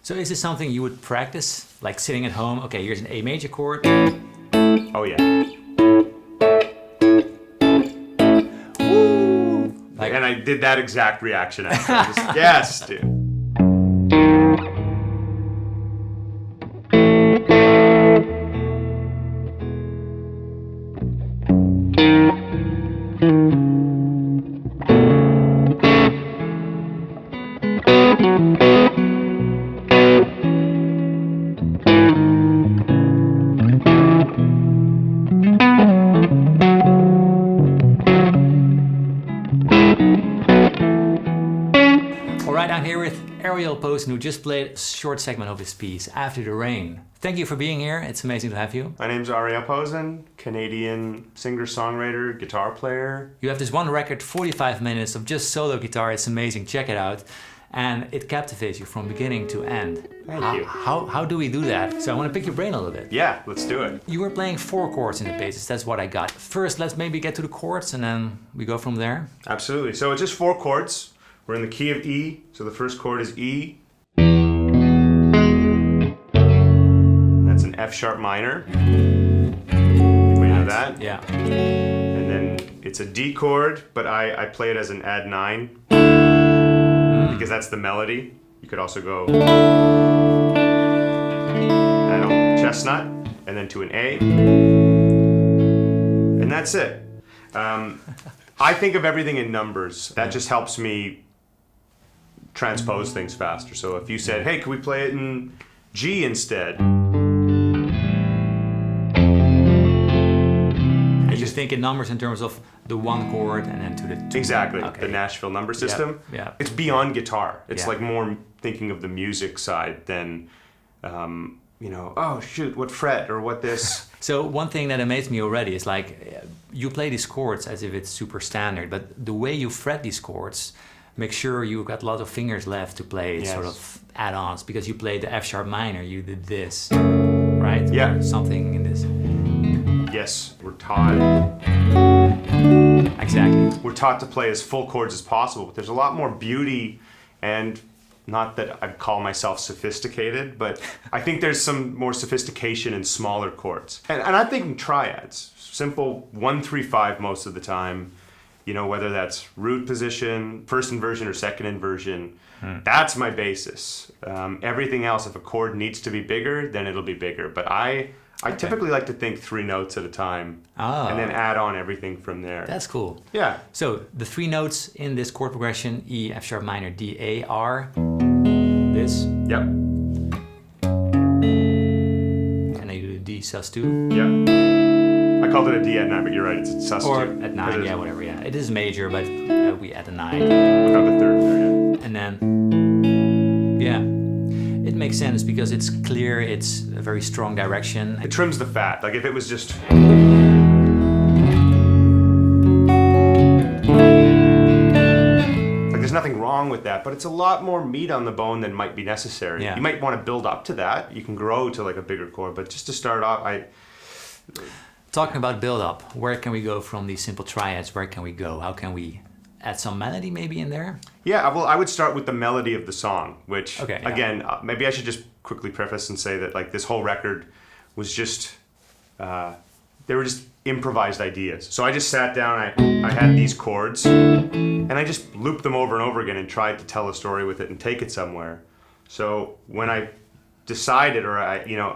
So is this something you would practice, like sitting at home? Okay, here's an A major chord. Oh yeah. Woo! Like, And I did that exact reaction after. Yes, dude. Alright, I'm here with Ariel Posen, who just played a short segment of his piece, After the Rain. Thank you for being here. It's amazing to have you. My name's Ariel Posen, Canadian singer-songwriter, guitar player. You have this one record, 45 minutes of just solo guitar. It's amazing. Check it out. And it captivates you from beginning to end. Thank you. How do we do that? So I want to pick your brain a little bit. Yeah, let's do it. You were playing 4 chords in the basis. That's what I got. First, let's maybe get to the chords and then we go from there. Absolutely. So it's just 4 chords. We're in the key of E, so the first chord is E. And that's an F sharp minor. We know that. Yeah. And then it's a D chord, but I play it as an add 9 because that's the melody. You could also go add on chestnut and then to an A. And that's it. I think of everything in numbers. That just helps me transpose things faster. So if you said, hey, can we play it in G instead? And you think in numbers in terms of the 1 chord and then to the 2. Exactly, Okay. the Nashville number system. Yeah. It's beyond guitar. It's Yeah. like more thinking of the music side than, you know, oh shoot, what fret or what this. So one thing that amazed me already is like, you play these chords as if it's super standard, but the way you fret these chords, make sure you've got a lot of fingers left to play Yes. sort of add-ons, because you played the F sharp minor, you did this, right? Yeah. Or something in this. Yes, we're taught. Exactly. We're taught to play as full chords as possible, but there's a lot more beauty, and not that I'd call myself sophisticated, but I think there's some more sophistication in smaller chords. And I'm thinking triads, simple 1-3-5 most of the time, you know, whether that's root position, first inversion or second inversion, that's my basis. Everything else, if a chord needs to be bigger, then it'll be bigger. But I typically like to think 3 notes at a time and then add on everything from there. That's cool. Yeah. So the 3 notes in this chord progression, E, F sharp minor, D, A, are this, Yep. and then you do the D sus2, Yep. I called it a D at 9, but you're right, it's a sus2. or at 9, yeah, whatever, yeah. It is major, but we add a 9. Without the third there, yeah. And then, yeah, it makes sense because it's clear, it's a very strong direction. It trims the fat. Like if it was just... Like there's nothing wrong with that, but it's a lot more meat on the bone than might be necessary. Yeah. You might want to build up to that. You can grow to like a bigger chord, but just to start off, Talking about build-up, where can we go from these simple triads? Where can we go? How can we add some melody maybe in there? Yeah, well, I would start with the melody of the song, which, Okay, yeah. again, maybe I should just quickly preface and say that like this whole record was just, they were just improvised ideas. So I just sat down, I had these chords, and I just looped them over and over again and tried to tell a story with it and take it somewhere. So when I decided, or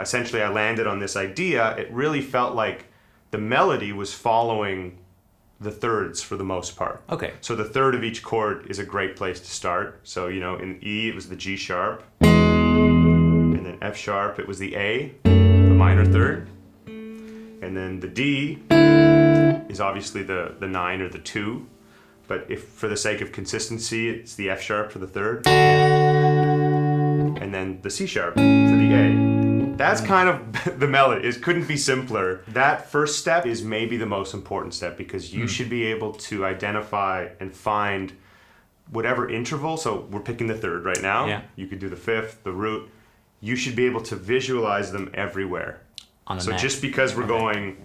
essentially I landed on this idea, it really felt like the melody was following the thirds for the most part. Okay. So the third of each chord is a great place to start. So, you know, in E, it was the G sharp. And then F sharp, it was the A, the minor third. And then the D is obviously the 9 or the 2. But if for the sake of consistency, it's the F sharp for the third. And then the C sharp for the A. That's kind of the melody. It couldn't be simpler. That first step is maybe the most important step because you should be able to identify and find whatever interval. So we're picking the third right now. Yeah. You could do the fifth, the root. You should be able to visualize them everywhere. On the So neck. just because we're going,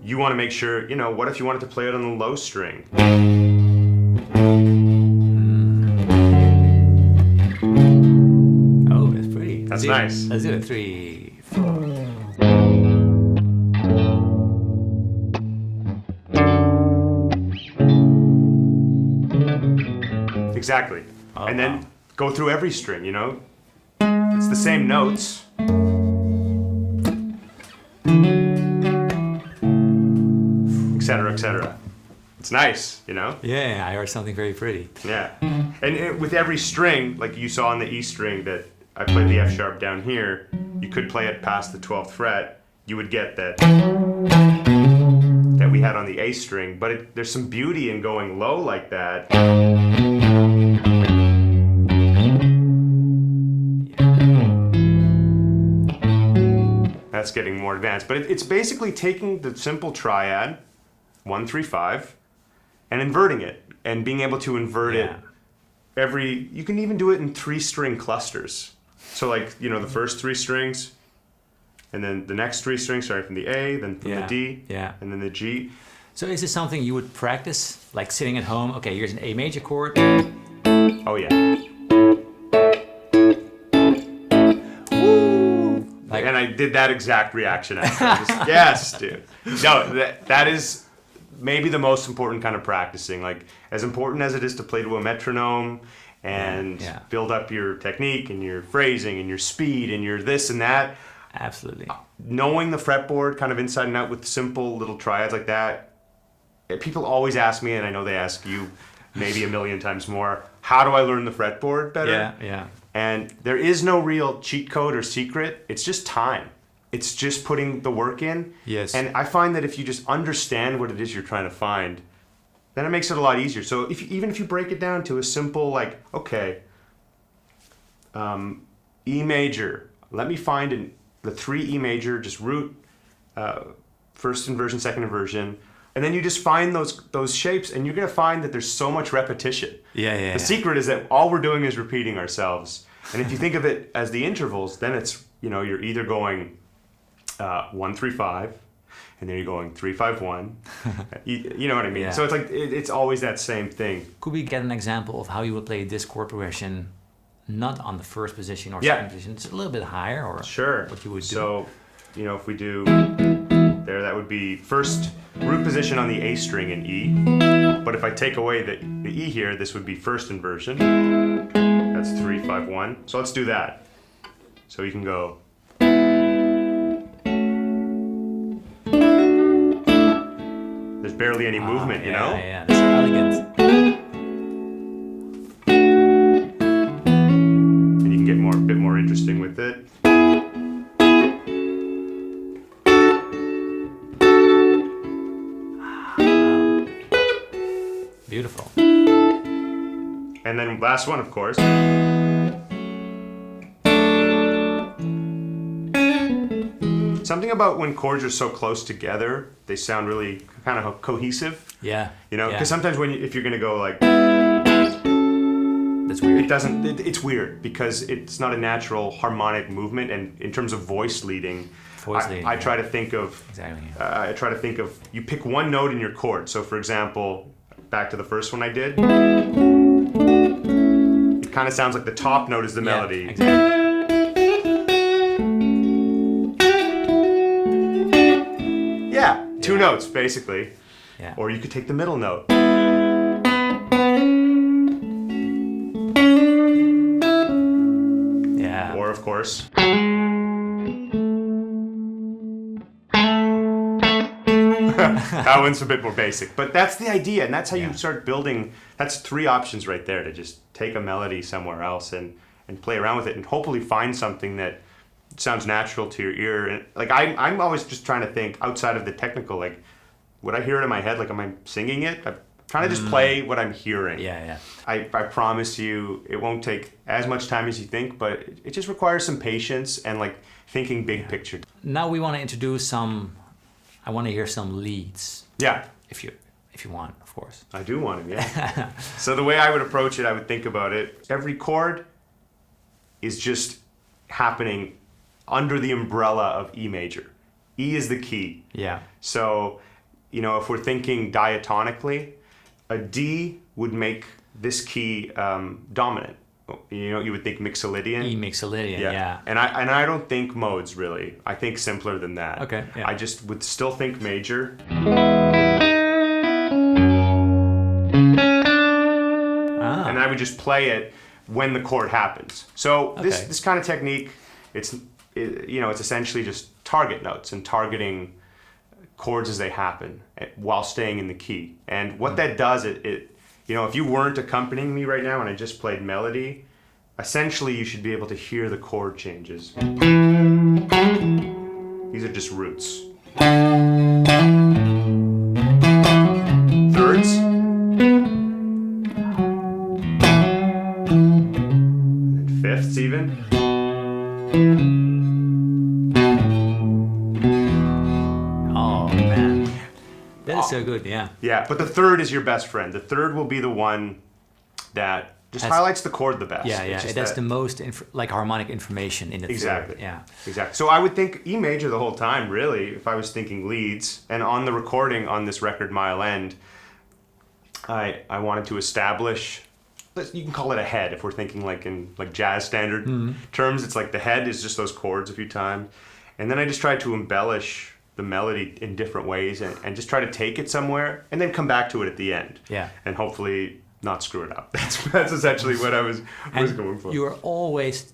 you want to make sure, you know, what if you wanted to play it on the low string? That's nice. Let's do it. 3, 4. Exactly. Oh, and then wow. go through every string, you know? It's the same notes. Etc., etc. It's nice, you know? Yeah, I heard something very pretty. Yeah. And with every string, like you saw on the E string that I played the F sharp down here, you could play it past the 12th fret, you would get that we had on the A string, but there's some beauty in going low like that. That's getting more advanced, but it's basically taking the simple triad, 1, 3, 5, and inverting it, and being able to invert it you can even do it in 3-string clusters. So like, you know, the first 3 strings, and then the next 3 strings, starting from the A, then from the D, and then the G. So is this something you would practice, like sitting at home? Okay, here's an A major chord. Oh yeah. Like, and I did that exact reaction after. Yes, dude. No, that is maybe the most important kind of practicing. Like, as important as it is to play to a metronome and build up your technique and your phrasing and your speed and your this and that. Absolutely. Knowing the fretboard kind of inside and out with simple little triads like that, people always ask me, and I know they ask you maybe a million times more, how do I learn the fretboard better? Yeah, yeah. And there is no real cheat code or secret. It's just time. It's just putting the work in. Yes. And I find that if you just understand what it is you're trying to find, then it makes it a lot easier. So even if you break it down to a simple, like, okay, E major, let me find the 3 E major, just root, first inversion, second inversion, and then you just find those shapes, and you're gonna find that there's so much repetition. Yeah. The secret is that all we're doing is repeating ourselves. And if you think of it as the intervals, then it's, you know, you're either going 1, 3, 5, and then you're going 3, 5, 1. You know what I mean? Yeah. So it's like it's always that same thing. Could we get an example of how you would play this chord progression, not on the first position or second position, it's a little bit higher, or Sure. what you would do? So, you know, if we do there, that would be first root position on the A string in E. But if I take away the E here, this would be first inversion. That's 3, 5, 1. So let's do that. So you can go. There's barely any movement, you know? Yeah, that's elegant. And you can get a bit more interesting with it. Beautiful. And then last one, of course. Something about when chords are so close together, they sound really kind of cohesive. Yeah. You know, because sometimes if you're gonna go like, that's weird. it doesn't. It's weird because it's not a natural harmonic movement. And in terms of voice leading, I try to think of I try to think of, you pick one note in your chord. So for example, back to the first one I did, it kind of sounds like the top note is the melody. Exactly. Yeah, 2 notes basically. Yeah. Or you could take the middle note. Yeah. Or of course. That one's a bit more basic, but that's the idea, and that's how you start building. That's 3 options right there, to just take a melody somewhere else and play around with it, and hopefully find something that sounds natural to your ear. And like I'm always just trying to think outside of the technical. Like, would I hear it in my head? Like, am I singing it? I'm trying to just play what I'm hearing. Yeah. I promise you, it won't take as much time as you think, but it just requires some patience and like thinking big picture. Now we want to introduce some. I want to hear some leads. Yeah. If you want, of course. I do want them, yeah. So the way I would approach it, I would think about it. Every chord is just happening under the umbrella of E major. E is the key. Yeah. So, you know, if we're thinking diatonically, a D would make this key dominant. you would think Mixolydian. E Mixolydian, yeah. And I don't think modes really. I think simpler than that. Okay. Yeah. I just would still think major. And I would just play it when the chord happens. So this kind of technique, it's essentially just target notes and targeting chords as they happen while staying in the key. And what that does, if you weren't accompanying me right now and I just played melody, essentially you should be able to hear the chord changes. These are just roots. Thirds. And fifths even. That's so good, yeah. Yeah, but the third is your best friend. The third will be the one that just highlights the chord the best. Yeah, yeah. That's the most harmonic information in the exactly. third. Yeah, exactly. So I would think E major the whole time, really, if I was thinking leads. And on the recording on this record, Mile End, I wanted to establish. You can call it a head if we're thinking in jazz standard terms. It's like the head is just those chords a few times, and then I just tried to embellish the melody in different ways and just try to take it somewhere and then come back to it at the end. Yeah. And hopefully not screw it up. That's essentially what I was going for. You're always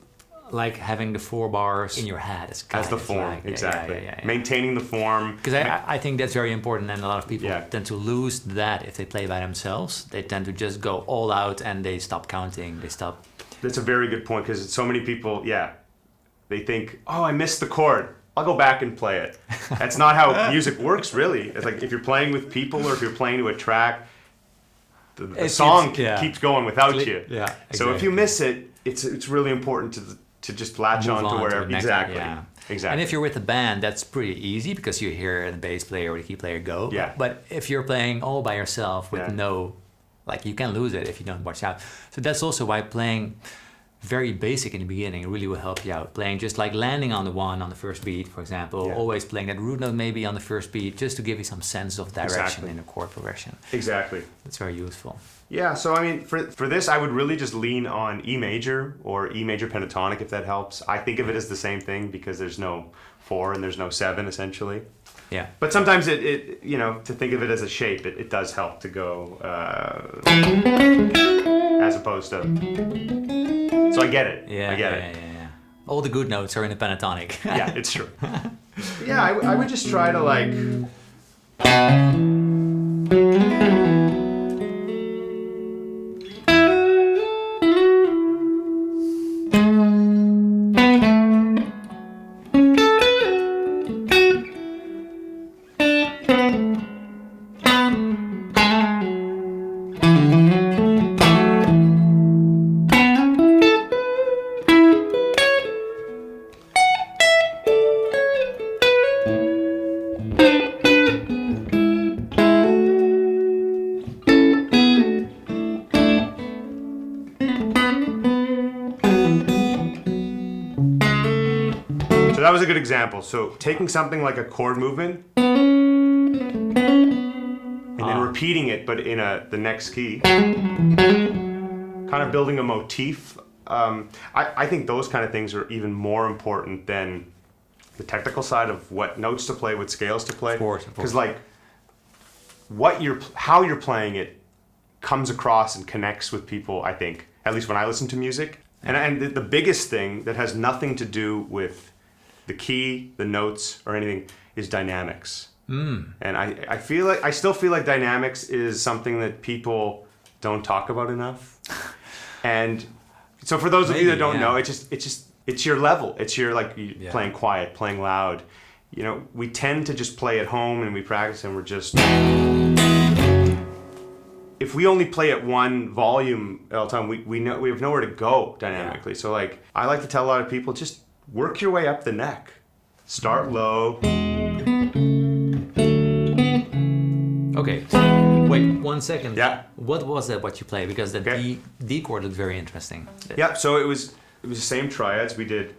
having the 4 bars in your head as the form, exactly. Yeah. Maintaining the form. Because I think that's very important, and a lot of people tend to lose that if they play by themselves. They tend to just go all out and they stop counting. They stop. That's a very good point, because so many people, they think, oh, I missed the chord. I'll go back and play it. That's not how music works, really. It's like if you're playing with people or if you're playing to a track, the song keeps going without you. Yeah, exactly. So if you miss it, it's really important to just latch on to wherever. Exactly. Exactly. And if you're with a band, that's pretty easy because you hear the bass player or the key player go. Yeah. But if you're playing all by yourself with you can lose it if you don't watch out. So that's also why playing very basic in the beginning really will help you out. Playing just landing on the 1 on the first beat, for example, always playing that root note maybe on the first beat, just to give you some sense of direction in the chord progression. Exactly. That's very useful. Yeah, so I mean, for this, I would really just lean on E major or E major pentatonic, if that helps. I think of it as the same thing because there's no 4 and there's no 7, essentially. Yeah. But sometimes it to think of it as a shape, it does help to go as opposed to. So I get it. Yeah, I get it. Yeah. All the good notes are in the pentatonic. Yeah, it's true. Yeah, I would just try to that was a good example. So taking something like a chord movement and then repeating it, but in the next key, kind of building a motif. I think those kind of things are even more important than the technical side of what notes to play, what scales to play. Of course. Because how you're playing it comes across and connects with people, I think, at least when I listen to music. And the biggest thing that has nothing to do with the key, the notes, or anything is dynamics. And I still feel like dynamics is something that people don't talk about enough. And so for those of you that don't know, it's your level. It's your playing quiet, playing loud. We tend to just play at home and we practice and we're just. If we only play at one volume all the time, we have nowhere to go dynamically. Yeah. So I like to tell a lot of people, just work your way up the neck. Start low. Okay, wait 1 second. Yeah. What was that what you played? Because the D chord looked very interesting. Yeah, so it was the same triads. We did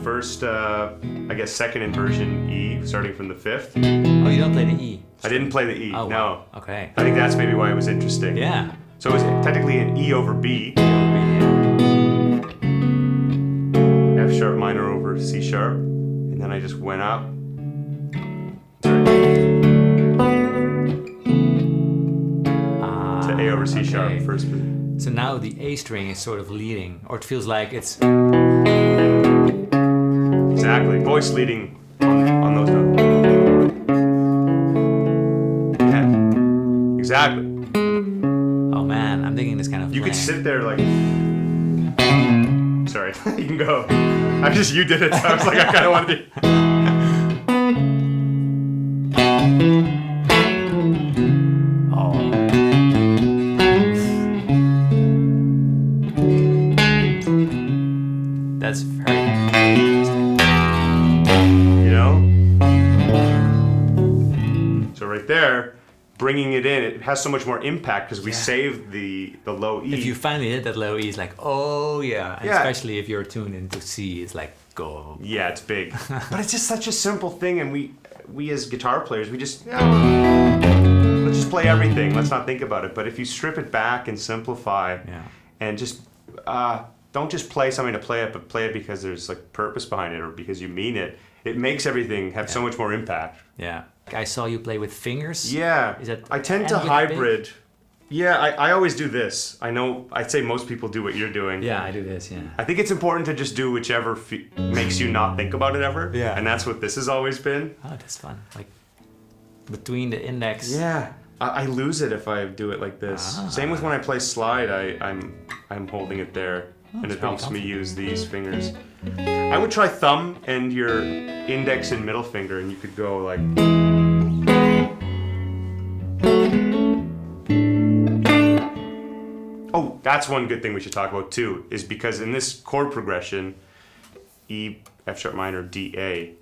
first, second inversion E, starting from the 5th. Oh, you don't play the E? I didn't play the E, no. Wow. Okay. I think that's maybe why it was interesting. Yeah. So it was technically an E over B. E over B, yeah. just went up. To A over C sharp, first beat. So now the A string is sort of leading, or it feels like it's... Exactly, voice leading on those notes. Yeah, exactly. Oh man, I'm digging this kind of You could playing. sit there like... Sorry, you can go. You did it, so I was like, I kind of wanted to... That's very interesting. You know? So right there, bringing it in, it has so much more impact because we saved the low E. If you finally hit that low E, it's like, oh yeah. And Yeah. especially if you're tuned into C, it's like, go. Yeah, it's big. But it's just such a simple thing, and we as guitar players, we just, let's just play everything. Let's not think about it. But if you strip it back and simplify, and just don't just play something to play it, but play it because there's like purpose behind it or because you mean it, it makes everything have so much more impact. Yeah. I saw you play with fingers. Yeah. Is that I tend to and with hybrid. Yeah, I always do this. I know, I'd say most people do what you're doing. Yeah, I do this, yeah. I think it's important to just do whichever makes you not think about it ever. Yeah. And that's what this has always been. Oh, that's fun. Like, between the index. Yeah. I lose it if I do it like this. Same with when I play slide, I'm holding it there. And it helps me use these fingers. I would try thumb and your index and middle finger, and you could go like... Oh, that's one good thing we should talk about too, is because in this chord progression, E, F sharp minor, D, A,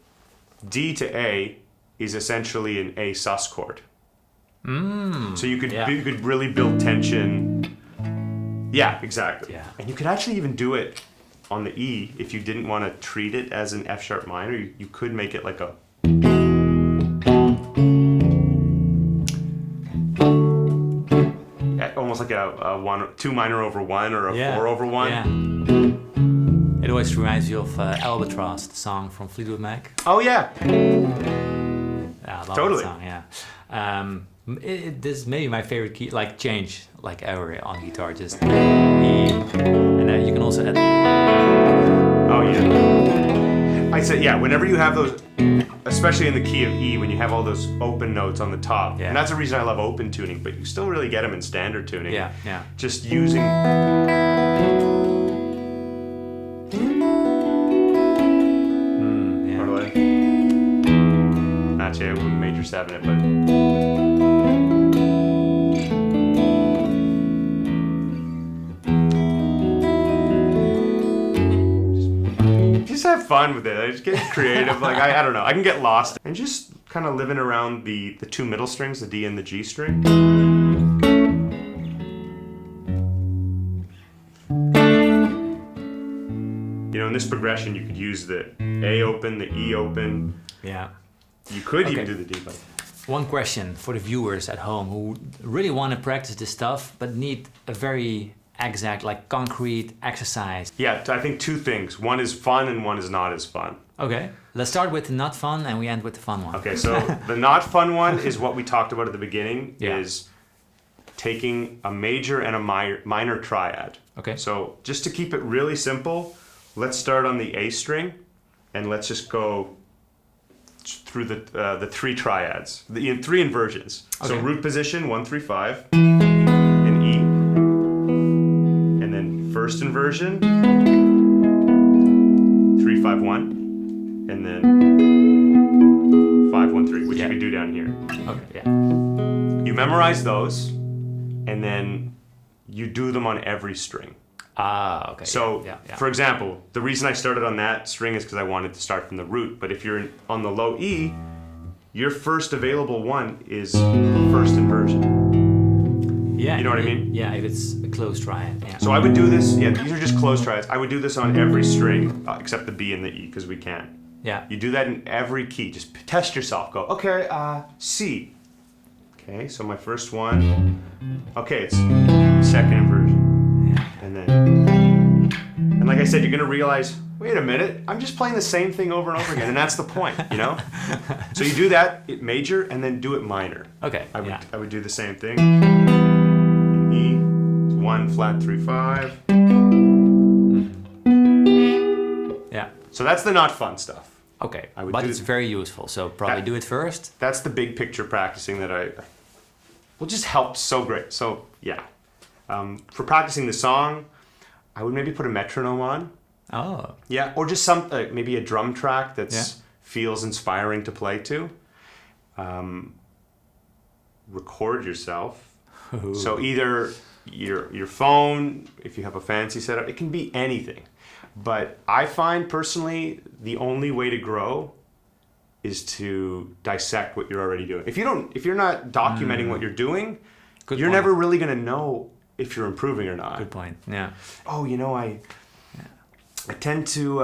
D to A is essentially an A sus chord. So you could really build tension. Yeah, exactly. Yeah. And you could actually even do it on the E if you didn't want to treat it as an F sharp minor. You could make it like a... almost like a 2 minor over 1 or a 4 over 1. Yeah. It always reminds you of Albatross, the song from Fleetwood Mac. Oh yeah. Yeah, I love Totally. that song, yeah. This is maybe my favorite key, like change, like ever on guitar, just E. And you can also add... Oh yeah. I said, yeah, whenever you have those, especially in the key of E, when you have all those open notes on the top, and that's the reason I love open tuning, but you still really get them in standard tuning. Yeah, yeah. Just using... Yeah. Totally. Actually, I wouldn't major 7 it, but... Just have fun with it. I just get creative. Like I don't know. I can get lost and just kind of living around the 2 middle strings, the D and the G string. You know, in this progression, you could use the A open, the E open. Yeah. You could even do the D. But one question for the viewers at home who really want to practice this stuff, but need a very exact, like concrete exercise. Yeah, I think 2 things. One is fun and one is not as fun. Okay, let's start with the not fun and we end with the fun one. Okay, so the not fun one is what we talked about at the beginning, is taking a major and a minor triad. Okay. So just to keep it really simple, let's start on the A string and let's just go through the 3 triads, the 3 inversions. Okay. So root position, 1, 3, 5, in E. And then first inversion, 3, 5, 1. And then 5, 1, 3, which you can do down here. Okay, yeah. You memorize those, and then you do them on every string. Ah, okay. So, for example, the reason I started on that string is because I wanted to start from the root. But if you're on the low E, your first available one is first inversion. Yeah. You know what I mean? Yeah, if it's a closed triad. Yeah. So I would do this, these are just closed triads. I would do this on every string, except the B and the E, because we can. Yeah. You do that in every key. Just test yourself. Go, okay, C. Okay, so my first one. Okay, it's second inversion. Yeah. And then, and like I said, you're gonna realize, wait a minute, I'm just playing the same thing over and over again, and that's the point, you know? So you do that, major, and then do it minor. Okay. I would do the same thing. In E, 1 flat 3 5. Yeah. So that's the not fun stuff. Okay. But it's very useful. So probably do it first. That's the big picture practicing that will just help so great. So yeah, for practicing the song, I would maybe put a metronome on. Oh. Yeah, or just maybe a drum track that feels inspiring to play to. Record yourself. Ooh. So either your phone, if you have a fancy setup, it can be anything. But I find personally the only way to grow is to dissect what you're already doing. If you're not documenting what you're doing, you're never really going to know if you're improving or not. Good point. Yeah. Oh, I tend to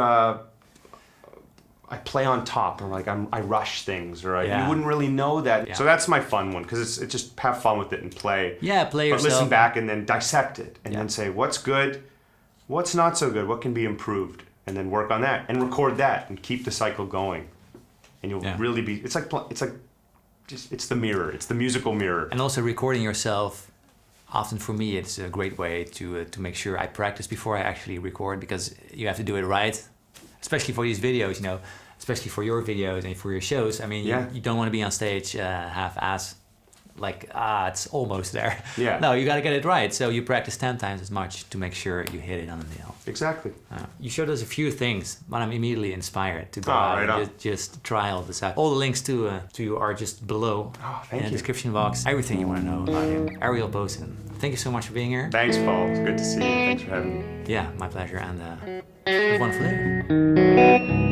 I play on top, or like I rush things, or you wouldn't really know that. Yeah. So that's my fun one, because it's just have fun with it and play. Yeah, play yourself. But listen back and then dissect it, and then say what's good, what's not so good, what can be improved, and then work on that and record that and keep the cycle going, and you'll really be. It's the mirror. It's the musical mirror. And also recording yourself. Often for me, it's a great way to make sure I practice before I actually record, because you have to do it right. Especially for these videos, especially for your videos and for your shows. I mean, you don't want to be on stage half-ass, like, it's almost there. Yeah. No, you got to get it right. So you practice 10 times as much to make sure you hit it on the nail. Exactly. You showed us a few things, but I'm immediately inspired to go out and just try all this out. All the links to you are just below in the description box. Everything you want to know about him. Ariel Posen. Thank you so much for being here. Thanks, Paul. It's good to see you. Thanks for having me. Yeah, my pleasure. And have a wonderful day.